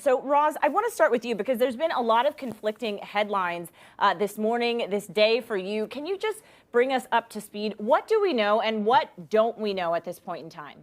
So, Roz, I want to start with you because there's been a lot of conflicting headlines this morning, this day for you. Can you just bring us up to speed? What do we know and what don't we know at this point in time?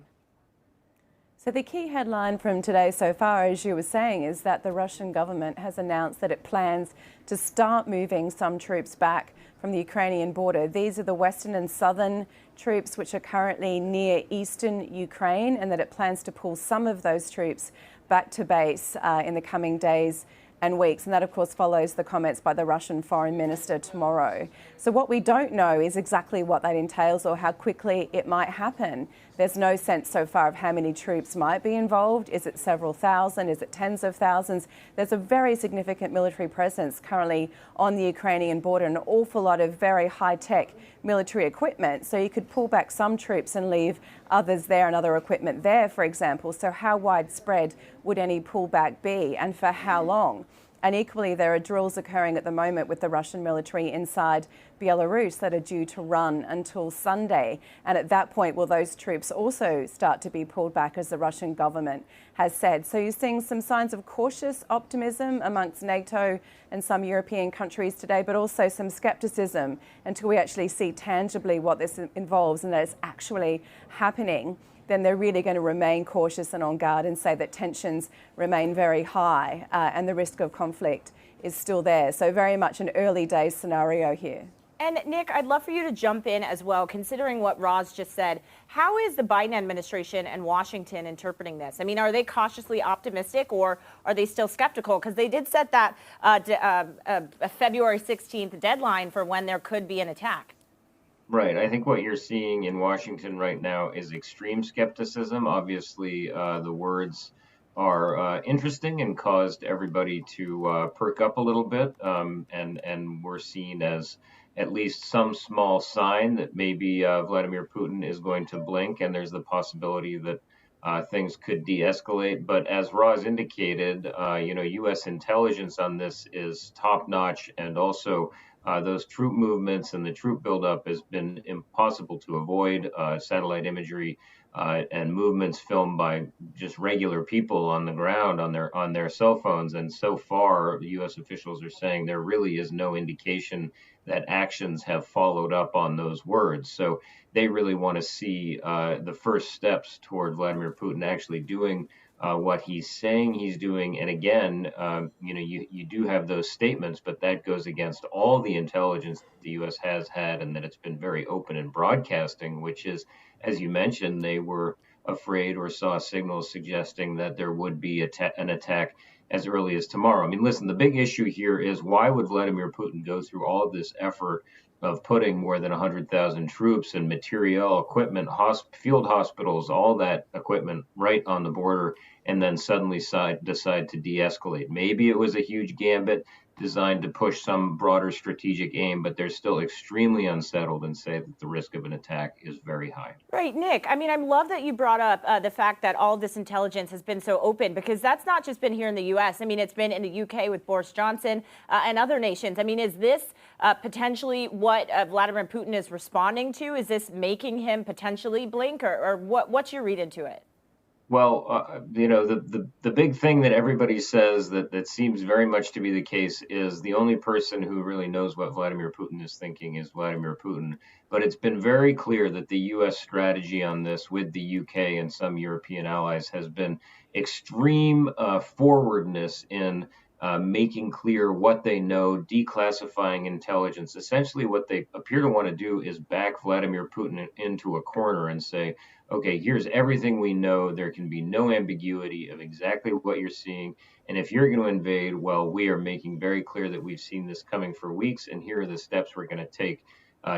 So the key headline from today so far, as you were saying, is that the Russian government has announced that it plans to start moving some troops back from the Ukrainian border. These are the western and southern troops which are currently near eastern Ukraine, and that it plans to pull some of those troops back to base in the coming days and weeks. And that, of course, follows the comments by the Russian foreign minister tomorrow. So what we don't know is exactly what that entails or how quickly it might happen. There's no sense so far of how many troops might be involved. Is it several thousand? Is it tens of thousands? There's a very significant military presence currently on the Ukrainian border, an awful lot of very high-tech military equipment. So you could pull back some troops and leave others there and other equipment there, for example. So how widespread would any pullback be, and for how long? And equally, there are drills occurring at the moment with the Russian military inside Belarus that are due to run until Sunday. And at that point, will those troops also start to be pulled back, as the Russian government has said? So you're seeing some signs of cautious optimism amongst NATO and some European countries today, but also some skepticism until we actually see tangibly what this involves and that it's actually happening. Then they're really going to remain cautious and on guard and say that tensions remain very high and the risk of conflict is still there. So very much an early days scenario here. And Nick, I'd love for you to jump in as well, considering what Roz just said. How is the Biden administration and Washington interpreting this? I mean, are they cautiously optimistic or are they still skeptical? Because they did set that a February 16th deadline for when there could be an attack. Right. I think what you're seeing in Washington right now is extreme skepticism. Obviously, the words are interesting and caused everybody to perk up a little bit. And we're seen as at least some small sign that maybe Vladimir Putin is going to blink, and there's the possibility that things could de-escalate. But as Roz indicated, U.S. intelligence on this is top-notch, and also those troop movements and the troop buildup has been impossible to avoid. Satellite imagery and movements filmed by just regular people on the ground on their cell phones. And so far, the U.S. officials are saying there really is no indication that actions have followed up on those words. So they really want to see the first steps toward Vladimir Putin actually doing what he's saying he's doing. And again, you do have those statements, but that goes against all the intelligence the U.S. has had and that it's been very open in broadcasting, which is, as you mentioned, they were afraid or saw signals suggesting that there would be an attack as early as tomorrow. I mean, listen, the big issue here is why would Vladimir Putin go through all of this effort of putting more than 100,000 troops and material, equipment, field hospitals, all that equipment right on the border, and then suddenly decide to de-escalate? Maybe it was a huge gambit designed to push some broader strategic aim, but they're still extremely unsettled and say that the risk of an attack is very high. Right, Nick. I mean, I love that you brought up the fact that all this intelligence has been so open, because that's not just been here in the U.S. I mean, it's been in the UK with Boris Johnson and other nations. I mean, is this potentially what Vladimir Putin is responding to? Is this making him potentially blink, or what's your read into it? Well, the big thing that everybody says that seems very much to be the case is the only person who really knows what Vladimir Putin is thinking is Vladimir Putin. But it's been very clear that the U.S. strategy on this with the UK and some European allies has been extreme forwardness in making clear what they know, declassifying intelligence. Essentially, what they appear to want to do is back Vladimir Putin into a corner and say, okay, here's everything we know. There can be no ambiguity of exactly what you're seeing. And if you're going to invade, well, we are making very clear that we've seen this coming for weeks, and here are the steps we're going to take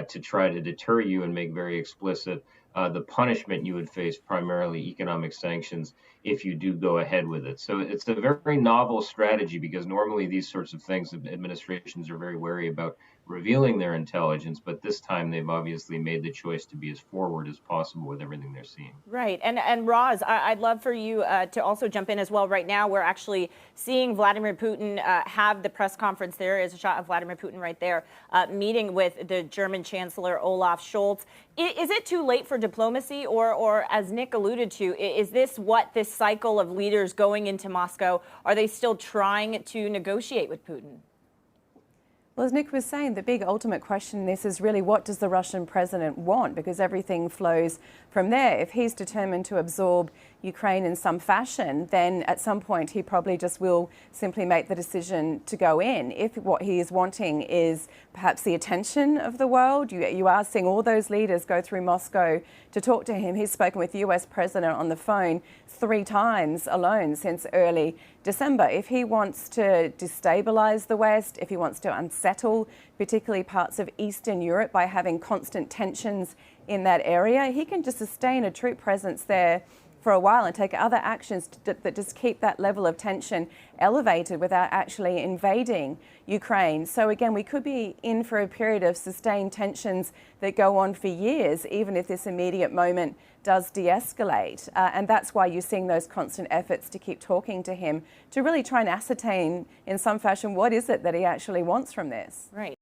to try to deter you and make very explicit the punishment you would face, primarily economic sanctions, if you do go ahead with it. So it's a very novel strategy, because normally these sorts of things, administrations are very wary about revealing their intelligence, but this time they've obviously made the choice to be as forward as possible with everything they're seeing. Right. And Roz, I'd love for you to also jump in as well. Right now, we're actually seeing Vladimir Putin have the press conference. There is a shot of Vladimir Putin right there, meeting with the German Chancellor Olaf Scholz. Is it too late for diplomacy, or as Nick alluded to, is this what this this cycle of leaders going into Moscow? Are they still trying to negotiate with Putin? Well, as Nick was saying, the big ultimate question in this is really, what does the Russian president want? Because everything flows from there. If he's determined to absorb Ukraine in some fashion, then at some point he probably just will simply make the decision to go in. If what he is wanting is perhaps the attention of the world, you are seeing all those leaders go through Moscow to talk to him. He's spoken with the US president on the phone 3 times alone since early December. If he wants to destabilize the West, if he wants to unsettle particularly parts of Eastern Europe by having constant tensions in that area, he can just sustain a troop presence there for a while and take other actions that just keep that level of tension elevated without actually invading Ukraine. So again, we could be in for a period of sustained tensions that go on for years, even if this immediate moment does de-escalate. And that's why you're seeing those constant efforts to keep talking to him, to really try and ascertain in some fashion what is it that he actually wants from this. Right.